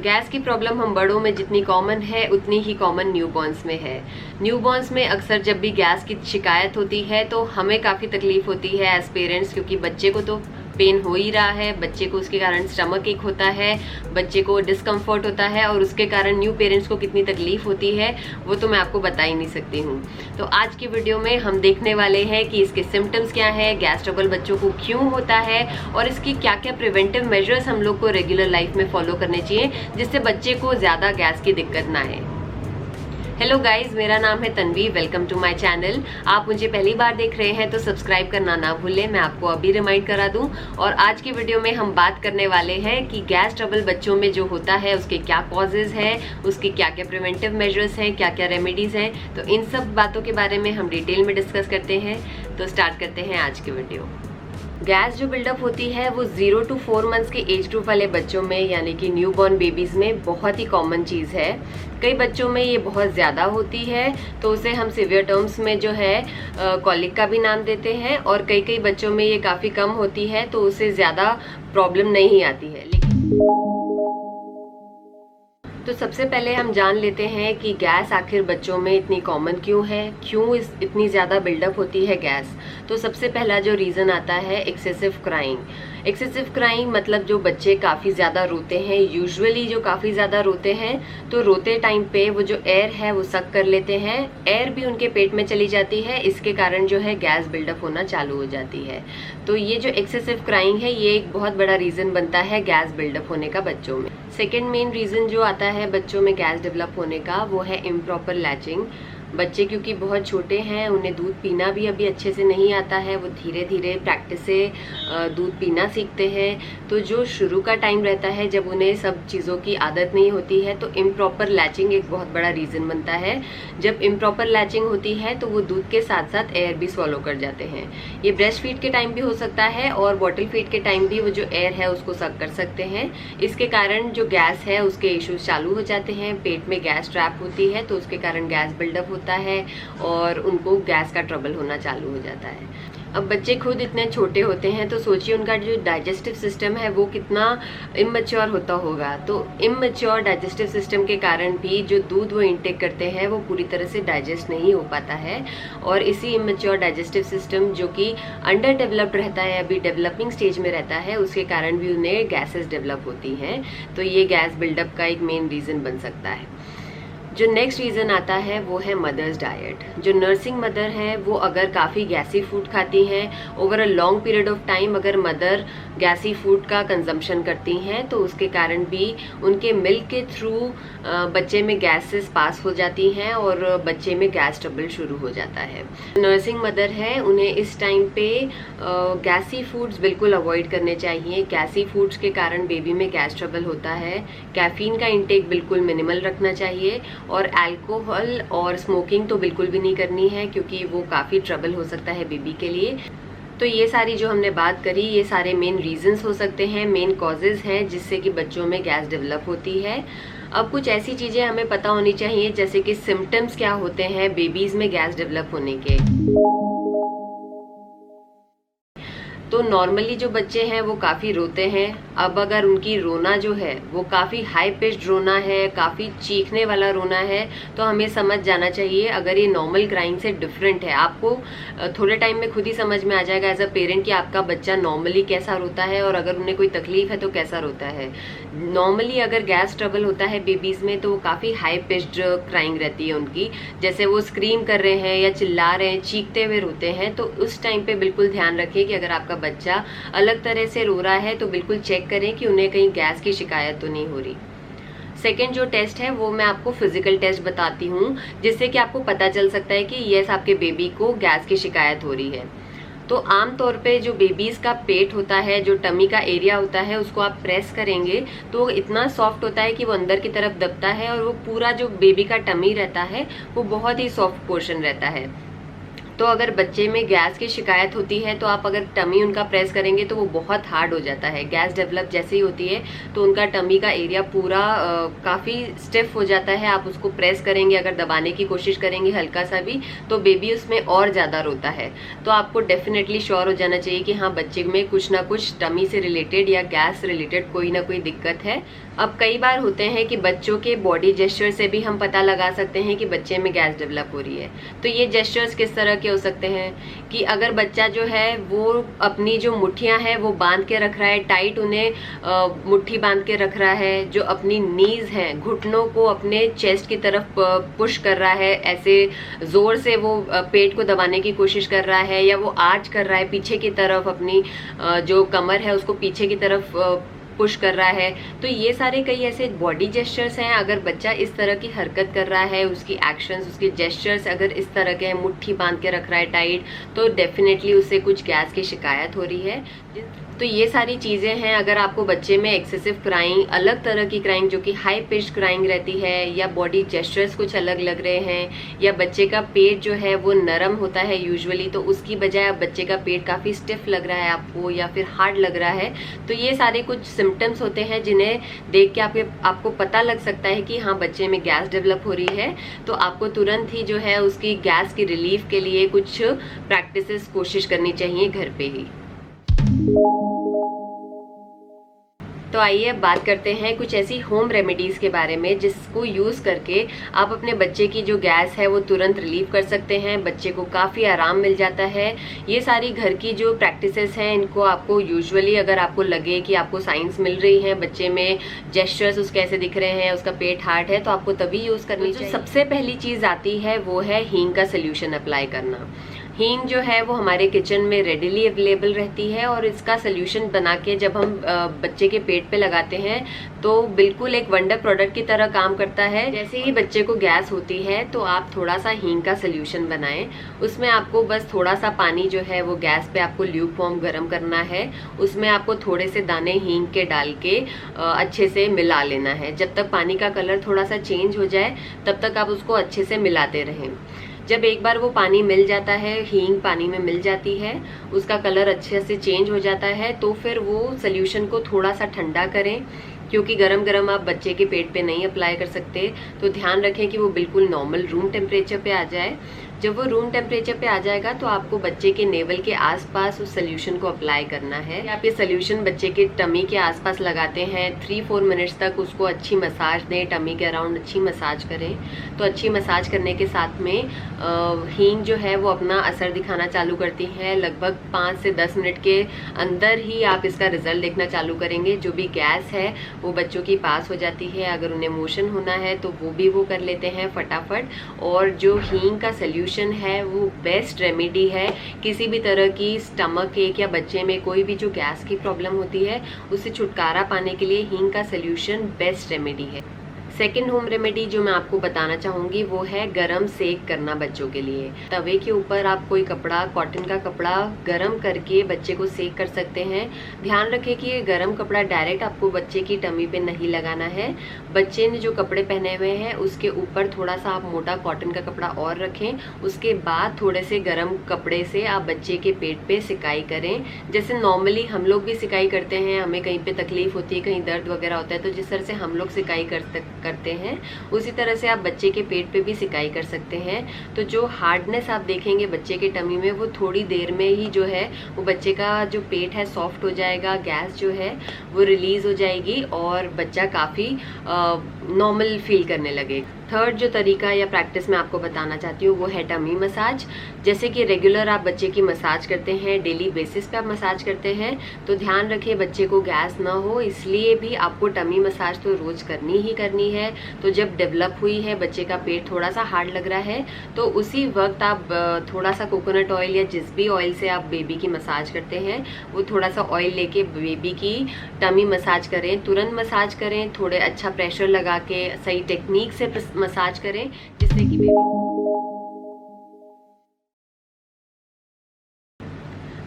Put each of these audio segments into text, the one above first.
Gas की problem हम बड़ों में जितनी कॉमन है उतनी ही कॉमन न्यूबॉर्न्स में है। न्यूबॉर्न्स में अक्सर जब भी गैस की शिकायत होती है तो हमें काफ़ी तकलीफ होती है एज पेरेंट्स, क्योंकि बच्चे को तो पेन हो ही रहा है, बच्चे को उसके कारण स्टमक एक होता है, बच्चे को डिस्कम्फर्ट होता है और उसके कारण न्यू पेरेंट्स को कितनी तकलीफ होती है वो तो मैं आपको बता ही नहीं सकती हूँ। तो आज की वीडियो में हम देखने वाले हैं कि इसके सिम्टम्स क्या है, गैस ट्रबल बच्चों को क्यों होता है और इसकी क्या क्या प्रिवेंटिव मेजर्स हम लोग को रेगुलर लाइफ में फॉलो करने चाहिए जिससे बच्चे को ज़्यादा गैस की दिक्कत ना आए। हेलो गाइज, मेरा नाम है Tanvi. Welcome to my channel. आप मुझे पहली बार देख रहे हैं तो सब्सक्राइब करना ना भूलें, मैं आपको अभी रिमाइंड करा दूं। और आज की वीडियो में हम बात करने वाले हैं कि गैस ट्रबल बच्चों में जो होता है उसके क्या कॉजेज हैं, उसके क्या क्या प्रिवेंटिव मेजर्स हैं, क्या क्या रेमेडीज हैं। तो इन सब बातों के बारे में हम डिटेल में डिस्कस करते हैं। तो स्टार्ट करते हैं आज की वीडियो। गैस जो बिल्डअप होती है वो 0 to 4 मंथ्स के एज ग्रुप वाले बच्चों में यानी कि न्यूबॉर्न बेबीज़ में बहुत ही कॉमन चीज़ है। कई बच्चों में ये बहुत ज़्यादा होती है तो उसे हम सिवियर टर्म्स में जो है कॉलिक का भी नाम देते हैं, और कई बच्चों में ये काफ़ी कम होती है तो उसे ज़्यादा प्रॉब्लम नहीं आती है। तो सबसे पहले हम जान लेते हैं कि गैस आखिर बच्चों में इतनी कॉमन क्यों है, क्यों इतनी ज़्यादा बिल्डअप होती है गैस। तो सबसे पहला जो रीज़न आता है एक्सेसिव क्राइंग। एक्सेसिव क्राइंग मतलब जो बच्चे काफ़ी ज़्यादा रोते हैं, यूजुअली जो काफ़ी ज़्यादा रोते हैं तो रोते टाइम पे वो जो एयर है वो सक कर लेते हैं, एयर भी उनके पेट में चली जाती है, इसके कारण जो है गैस बिल्डअप होना चालू हो जाती है। तो ये जो एक्सेसिव क्राइंग है ये एक बहुत बड़ा रीज़न बनता है गैस बिल्डअप होने का बच्चों में। सेकेंड मेन रीज़न जो आता है बच्चों में गैस डेवलप होने का वो है इम्प्रॉपर लैचिंग। बच्चे क्योंकि बहुत छोटे हैं, उन्हें दूध पीना भी अभी अच्छे से नहीं आता है, वो धीरे धीरे प्रैक्टिस से दूध पीना सीखते हैं। तो जो शुरू का टाइम रहता है जब उन्हें सब चीज़ों की आदत नहीं होती है तो इम्प्रॉपर लैचिंग एक बहुत बड़ा रीज़न बनता है। जब इम्प्रॉपर लैचिंग होती है तो वो दूध के साथ साथ एयर भी स्वॉलो कर जाते हैं। ये ब्रेस्ट फीड के टाइम भी हो सकता है और बॉटल फीड के टाइम भी वो जो एयर है उसको सक कर सकते हैं। इसके कारण जो गैस है उसके इश्यूज चालू हो जाते हैं, पेट में गैस ट्रैप होती है तो उसके कारण गैस बिल्डअप होता है और उनको गैस का ट्रबल होना चालू हो जाता है। अब बच्चे खुद इतने छोटे होते हैं तो सोचिए उनका जो डाइजेस्टिव सिस्टम है वो कितना इमैच्योर होता होगा। तो इमैच्योर डाइजेस्टिव सिस्टम के कारण भी जो दूध वो इंटेक करते हैं वो पूरी तरह से डाइजेस्ट नहीं हो पाता है, और इसी इमैच्योर डाइजेस्टिव सिस्टम जो कि अंडर डेवलप्ड रहता है, अभी डेवलपिंग स्टेज में रहता है, उसके कारण भी उन्हें गैसेस डेवलप होती हैं। तो ये गैस बिल्डअप का एक मेन रीज़न बन सकता है। जो नेक्स्ट रीज़न आता है वो है मदर्स डाइट। जो नर्सिंग मदर है वो अगर काफ़ी गैसी फूड खाती हैं, over a long period of time अगर मदर गैसी फूड का कंजम्पशन करती हैं तो उसके कारण भी उनके मिल्क के थ्रू बच्चे में गैसेस पास हो जाती हैं और बच्चे में गैस ट्रबल शुरू हो जाता है। नर्सिंग मदर है उन्हें इस टाइम पे गैसी फूड्स बिल्कुल अवॉइड करने चाहिए। गैसी फूड्स के कारण बेबी में गैस ट्रबल होता है। कैफीन का इंटेक बिल्कुल मिनिमल रखना चाहिए और अल्कोहल और स्मोकिंग तो बिल्कुल भी नहीं करनी है क्योंकि वो काफ़ी ट्रबल हो सकता है बेबी के लिए। तो ये सारी जो हमने बात करी ये सारे मेन रीजंस हो सकते हैं, मेन कॉजेज हैं जिससे कि बच्चों में गैस डेवलप होती है। अब कुछ ऐसी चीज़ें हमें पता होनी चाहिए जैसे कि सिम्टम्स क्या होते हैं बेबीज़ में गैस डेवलप होने के। तो नॉर्मली जो बच्चे हैं वो काफ़ी रोते हैं। अब अगर उनकी रोना जो है वो काफ़ी हाई पिच्ड रोना है, काफ़ी चीखने वाला रोना है, तो हमें समझ जाना चाहिए अगर ये नॉर्मल क्राइंग से डिफरेंट है। आपको थोड़े टाइम में खुद ही समझ में आ जाएगा एज अ पेरेंट कि आपका बच्चा नॉर्मली कैसा रोता है और अगर उन्हें कोई तकलीफ है तो कैसा रोता है। नॉर्मली अगर गैस ट्रबल होता है बेबीज़ में तो वो काफ़ी हाई पिच्ड क्राइंग रहती है उनकी, जैसे वो स्क्रीम कर रहे हैं या चिल्ला रहे हैं, चीखते हुए रोते हैं। तो उस टाइम पे बिल्कुल ध्यान रखें कि अगर आपका बच्चा अलग तरह से रो रहा है तो बिल्कुल चेक करें कि उन्हें कहीं गैस की शिकायत तो नहीं हो रही। सेकेंड जो टेस्ट है वो मैं आपको फिजिकल टेस्ट बताती हूँ जिससे कि आपको पता चल सकता है कि यस आपके बेबी को गैस की शिकायत हो रही है। तो आमतौर पे जो बेबीज़ का पेट होता है, जो टमी का एरिया होता है, उसको आप प्रेस करेंगे तो इतना सॉफ्ट होता है कि वो अंदर की तरफ दबता है और वो पूरा जो बेबी का टमी रहता है वो बहुत ही सॉफ्ट पोर्शन रहता है। तो अगर बच्चे में गैस की शिकायत होती है तो आप अगर टमी उनका प्रेस करेंगे तो वो बहुत हार्ड हो जाता है। गैस डेवलप जैसे ही होती है तो उनका टमी का एरिया पूरा काफ़ी स्टिफ हो जाता है। आप उसको प्रेस करेंगे, अगर दबाने की कोशिश करेंगे हल्का सा भी, तो बेबी उसमें और ज़्यादा रोता है। तो आपको डेफिनेटली श्योर हो जाना चाहिए कि हाँ, बच्चे में कुछ ना कुछ टमी से रिलेटेड या गैस रिलेटेड कोई ना कोई दिक्कत है। अब कई बार होते हैं कि बच्चों के बॉडी जेस्चर से भी हम पता लगा सकते हैं कि बच्चे में गैस डेवलप हो रही है। तो ये जेस्चर्स किस तरह के हो सकते हैं कि अगर बच्चा जो है वो अपनी जो मुट्ठियां हैं वो बांध के रख रहा है, टाइट उन्हें मुट्ठी बांध के रख रहा है, जो अपनी नीज हैं, घुटनों को अपने चेस्ट की तरफ पुश कर रहा है, ऐसे जोर से वो पेट को दबाने की कोशिश कर रहा है, या वो आर्च कर रहा है पीछे की तरफ, अपनी जो कमर है उसको पीछे की तरफ पुश कर रहा है। तो ये सारे कई ऐसे बॉडी जेस्चर्स हैं। अगर बच्चा इस तरह की हरकत कर रहा है, उसकी एक्शंस, उसके जेस्चर्स अगर इस तरह के हैं, मुट्ठी बांध के रख रहा है टाइट, तो डेफिनेटली उससे कुछ गैस की शिकायत हो रही है। तो ये सारी चीज़ें हैं। अगर आपको बच्चे में एक्सेसिव क्राइंग, अलग तरह की क्राइंग जो कि हाई पिच क्राइंग रहती है, या बॉडी जेस्चर्स कुछ अलग लग रहे हैं, या बच्चे का पेट जो है वो नरम होता है यूजुअली, तो उसकी बजाय अब बच्चे का पेट काफ़ी स्टिफ लग रहा है आपको, या फिर हार्ड लग रहा है, तो ये सारे कुछ सिम्टम्स होते हैं जिन्हें देख के आपको पता लग सकता है कि हाँ, बच्चे में गैस डेवलप हो रही है। तो आपको तुरंत ही जो है उसकी गैस की रिलीफ के लिए कुछ प्रैक्टिसेस कोशिश करनी चाहिए घर पे ही। तो आइए अब बात करते हैं कुछ ऐसी होम रेमेडीज़ के बारे में जिसको यूज़ करके आप अपने बच्चे की जो गैस है वो तुरंत रिलीव कर सकते हैं, बच्चे को काफ़ी आराम मिल जाता है। ये सारी घर की जो प्रैक्टिसेस हैं इनको आपको यूजुअली, अगर आपको लगे कि आपको साइंस मिल रही है, बच्चे में जेस्चर्स उसके ऐसे दिख रहे हैं, उसका पेट हार्ड है, तो आपको तभी यूज़ करनी चाहिए। सबसे पहली चीज़ आती है वो है हींग का सोल्यूशन अप्लाई करना। हींग जो है वो हमारे किचन में रेडिली अवेलेबल रहती है, और इसका सोल्यूशन बना के जब हम बच्चे के पेट पे लगाते हैं तो बिल्कुल एक वंडर प्रोडक्ट की तरह काम करता है। जैसे ही बच्चे को गैस होती है तो आप थोड़ा सा हींग का सोल्यूशन बनाएं। उसमें आपको बस थोड़ा सा पानी जो है वो गैस पे आपको ल्यूकवार्म गर्म करना है, उसमें आपको थोड़े से दाने हींग के डाल के अच्छे से मिला लेना है। जब तक पानी का कलर थोड़ा सा चेंज हो जाए तब तक आप उसको अच्छे से मिलाते रहें। जब एक बार वो पानी मिल जाता है, हींग पानी में मिल जाती है, उसका कलर अच्छे से चेंज हो जाता है, तो फिर वो सोल्यूशन को थोड़ा सा ठंडा करें, क्योंकि गरम गरम आप बच्चे के पेट पे नहीं अप्लाई कर सकते। तो ध्यान रखें कि वो बिल्कुल नॉर्मल रूम टेम्परेचर पे आ जाए। जब वो रूम टेम्परेचर पे आ जाएगा तो आपको बच्चे के नेवल के आसपास उस सोल्यूशन को अप्लाई करना है। आप ये सोल्यूशन बच्चे के टमी के आसपास लगाते हैं, 3-4 मिनट्स तक उसको अच्छी मसाज दें, टमी के अराउंड अच्छी मसाज करें। तो अच्छी मसाज करने के साथ में हींग जो है वो अपना असर दिखाना चालू करती है। लगभग 5 से 10 मिनट के अंदर ही आप इसका रिजल्ट देखना चालू करेंगे। जो भी गैस है वो बच्चों की पास हो जाती है। अगर उन्हें मोशन होना है तो वो भी वो कर लेते हैं फटाफट। और जो हींग का सोल्यूशन है वो बेस्ट रेमेडी है किसी भी तरह की स्टमक एक या बच्चे में कोई भी जो गैस की प्रॉब्लम होती है उससे छुटकारा पाने के लिए हींग का सोल्यूशन बेस्ट रेमेडी है। सेकेंड होम रेमेडी जो मैं आपको बताना चाहूँगी वो है गरम सेक करना बच्चों के लिए। तवे के ऊपर आप कोई कपड़ा, कॉटन का कपड़ा गरम करके बच्चे को सेक कर सकते हैं। ध्यान रखें कि ये गरम कपड़ा डायरेक्ट आपको बच्चे की टमी पे नहीं लगाना है। बच्चे ने जो कपड़े पहने हुए हैं उसके ऊपर थोड़ा सा आप मोटा कॉटन का कपड़ा और रखें। उसके बाद थोड़े से गरम कपड़े से आप बच्चे के पेट पे सिकाई करें। जैसे नॉर्मली हम लोग भी सिकाई करते हैं, हमें कहीं पे तकलीफ होती है, कहीं दर्द वगैरह होता है, तो जिस तरह से हम लोग सिकाई करते हैं उसी तरह से आप बच्चे के पेट पे भी सिकाई कर सकते हैं। तो जो हार्डनेस आप देखेंगे बच्चे के टमी में वो थोड़ी देर में ही जो है वो बच्चे का जो पेट है सॉफ्ट हो जाएगा, गैस जो है वो रिलीज हो जाएगी और बच्चा काफ़ी नॉर्मल फील करने लगेगा। थर्ड जो तरीका या प्रैक्टिस मैं आपको बताना चाहती हूँ वो है टमी मसाज। जैसे कि रेगुलर आप बच्चे की मसाज करते हैं, डेली बेसिस पे आप मसाज करते हैं, तो ध्यान रखें बच्चे को गैस ना हो, इसलिए भी आपको टमी मसाज तो रोज करनी ही करनी है। तो जब डेवलप हुई है, बच्चे का पेट थोड़ा सा हार्ड लग रहा है, तो उसी वक्त आप थोड़ा सा कोकोनट ऑयल या जिस भी ऑयल से आप बेबी की मसाज करते हैं वो थोड़ा सा ऑयल लेके बेबी की टमी मसाज करें। तुरंत मसाज करें, थोड़े अच्छा प्रेशर लगा के सही टेक्निक से मसाज करें जिससे कि बेबी।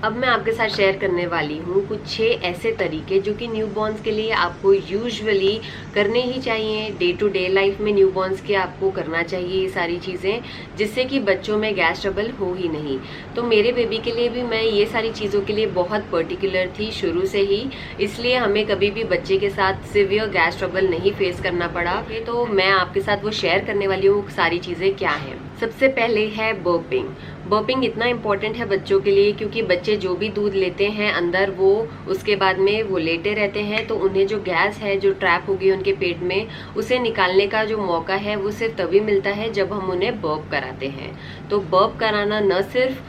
अब मैं आपके साथ शेयर करने वाली हूँ कुछ 6 ऐसे तरीके जो कि न्यूबॉर्न्स के लिए आपको यूजुअली करने ही चाहिए। डे टू डे लाइफ में न्यूबॉर्न्स के आपको करना चाहिए ये सारी चीज़ें, जिससे कि बच्चों में गैस ट्रबल हो ही नहीं। तो मेरे बेबी के लिए भी मैं ये सारी चीज़ों के लिए बहुत पर्टिकुलर थी शुरू से ही, इसलिए हमें कभी भी बच्चे के साथ सिवियर गैस ट्रबल नहीं फेस करना पड़ा। तो मैं आपके साथ वो शेयर करने वाली हूँ सारी चीज़ें क्या हैं। सबसे पहले है बर्पिंग। बर्पिंग इतना इम्पॉर्टेंट है बच्चों के लिए क्योंकि बच्चे जो भी दूध लेते हैं अंदर वो उसके बाद में वो लेटे रहते हैं, तो उन्हें जो गैस है जो ट्रैप होगी उनके पेट में, उसे निकालने का जो मौका है वो सिर्फ तभी मिलता है जब हम उन्हें बर्प कराते हैं। तो बर्प कराना न सिर्फ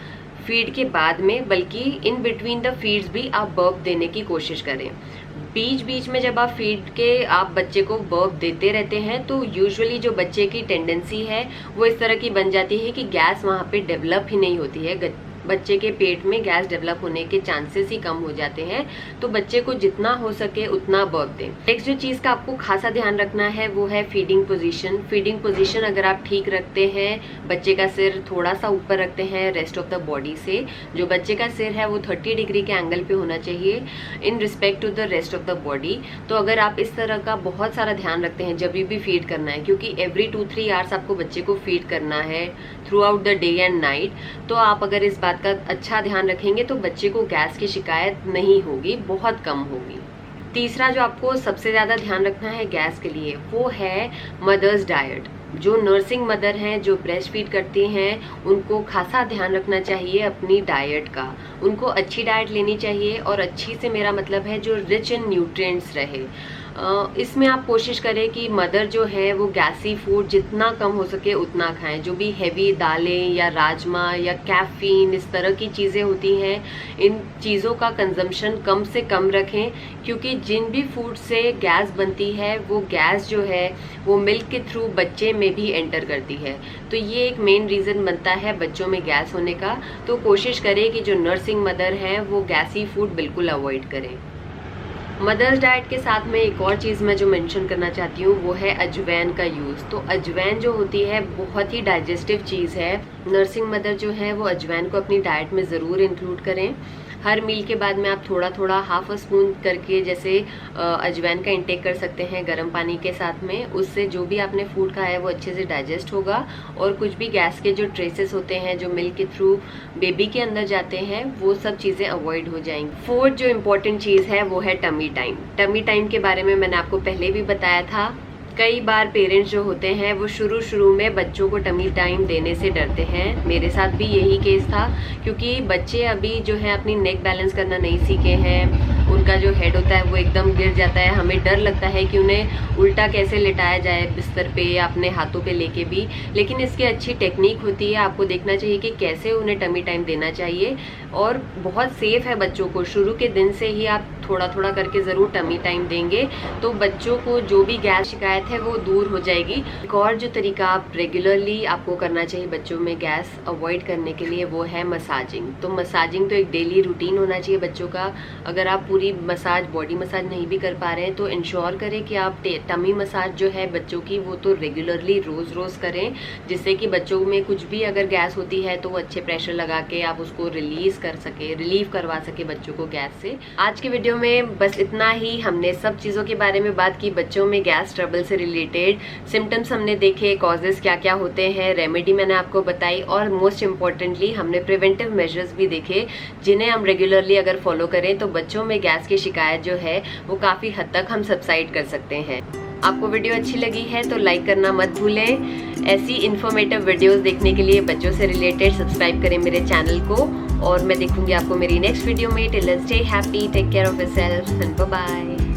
फीड के बाद में बल्कि इन बिटवीन द फीड्स भी आप बर्प देने की कोशिश करें। बीच बीच में जब आप फीड के आप बच्चे को बर्प देते रहते हैं तो यूजुअली जो बच्चे की टेंडेंसी है वो इस तरह की बन जाती है कि गैस वहाँ पे डेवलप ही नहीं होती है। बच्चे के पेट में गैस डेवलप होने के चांसेस ही कम हो जाते हैं। तो बच्चे को जितना हो सके उतना बर्प दें। नेक्स्ट जो चीज़ का आपको खासा ध्यान रखना है वो है फीडिंग पोजीशन। फीडिंग पोजीशन अगर आप ठीक रखते हैं, बच्चे का सिर थोड़ा सा ऊपर रखते हैं रेस्ट ऑफ द बॉडी से, जो बच्चे का सिर है वो 30 डिग्री के एंगल पे होना चाहिए in respect to the rest of the body. तो अगर आप इस तरह का बहुत सारा ध्यान रखते हैं जब भी फीड करना है, क्योंकि एवरी 2-3 आवर्स आपको बच्चे को फीड करना है through out the day and night, तो आप अगर इस बात का अच्छा ध्यान रखेंगे तो बच्चे को गैस की शिकायत नहीं होगी, बहुत कम होगी। तीसरा जो आपको सबसे ज़्यादा ध्यान रखना है गैस के लिए वो है मदर्स डाइट। जो नर्सिंग मदर हैं, जो ब्रेस्ट फीड करती हैं, उनको खासा ध्यान रखना चाहिए अपनी डाइट का। उनको अच्छी डाइट लेनी चाहिए, और अच्छी से मेरा मतलब है जो रिच इन न्यूट्रिएंट्स रहे। इसमें आप कोशिश करें कि मदर जो है वो गैसी फूड जितना कम हो सके उतना खाएं। जो भी हैवी दालें या राजमा या कैफीन इस तरह की चीज़ें होती हैं, इन चीज़ों का कंजम्पशन कम से कम रखें, क्योंकि जिन भी फूड से गैस बनती है वो गैस जो है वो मिल्क के थ्रू बच्चे में भी एंटर करती है। तो ये एक मेन रीज़न बनता है बच्चों में गैस होने का। तो कोशिश करें कि जो नर्सिंग मदर हैं वो गैसी फूड बिल्कुल अवॉइड करें। मदर्स डाइट के साथ में एक और चीज़ मैं जो मेंशन करना चाहती हूँ वो है अजवैन का यूज़। तो अजवैन जो होती है बहुत ही डाइजेस्टिव चीज़ है। नर्सिंग मदर जो है वो अजवैन को अपनी डाइट में ज़रूर इंक्लूड करें। हर मील के बाद में आप थोड़ा थोड़ा हाफ अ स्पून करके जैसे अजवैन का इंटेक कर सकते हैं गर्म पानी के साथ में। उससे जो भी आपने फूड खाया है वो अच्छे से डाइजेस्ट होगा, और कुछ भी गैस के जो ट्रेसेस होते हैं जो मिल्क के थ्रू बेबी के अंदर जाते हैं वो सब चीज़ें अवॉइड हो जाएंगी। फोर्थ जो इम्पोर्टेंट चीज़ है वो है टमी टाइम। टमी टाइम के बारे में मैंने आपको पहले भी बताया था। कई बार पेरेंट्स जो होते हैं वो शुरू में बच्चों को टमी टाइम देने से डरते हैं। मेरे साथ भी यही केस था, क्योंकि बच्चे अभी जो है अपनी नेक बैलेंस करना नहीं सीखे हैं। उनका जो हेड होता है वो एकदम गिर जाता है। हमें डर लगता है कि उन्हें उल्टा कैसे लिटाया जाए बिस्तर पे या अपने हाथों पे लेके भी, लेकिन इसकी अच्छी टेक्निक होती है। आपको देखना चाहिए कि कैसे उन्हें टमी टाइम देना चाहिए, और बहुत सेफ है बच्चों को। शुरू के दिन से ही आप थोड़ा थोड़ा करके ज़रूर टमी टाइम देंगे तो बच्चों को जो भी गैस शिकायत है वो दूर हो जाएगी। एक और जो तरीका आप रेगुलरली आपको करना चाहिए बच्चों में गैस अवॉइड करने के लिए वो है मसाजिंग। तो मसाजिंग तो एक डेली रूटीन होना चाहिए बच्चों का। अगर आप पूरी मसाज बॉडी मसाज नहीं भी कर पा रहे हैं तो इंश्योर करें कि आप टमी मसाज जो है बच्चों की वो तो रेगुलरली रोज़ करें, जिससे कि बच्चों में कुछ भी अगर गैस होती है तो वो अच्छे प्रेशर लगा के आप उसको रिलीव करवा सके बच्चों को गैस से। आज के वीडियो में बस इतना ही। हमने सब चीज़ों के बारे में बात की, बच्चों में गैस ट्रबल से रिलेटेड सिम्टम्स हमने देखे, कॉजेस क्या क्या होते हैं, रेमेडी मैंने आपको बताई, और मोस्ट इम्पॉर्टेंटली हमने प्रिवेंटिव मेजर्स भी देखे जिन्हें हम रेगुलरली अगर फॉलो करें तो बच्चों में गैस की शिकायत जो है वो काफ़ी हद तक हम सबसाइड कर सकते हैं। आपको वीडियो अच्छी लगी है तो लाइक करना मत भूलें। ऐसी इन्फॉर्मेटिव वीडियोस देखने के लिए बच्चों से रिलेटेड सब्सक्राइब करें मेरे चैनल को, और मैं देखूंगी आपको मेरी नेक्स्ट वीडियो में। Till then stay happy, take care of yourself and bye bye.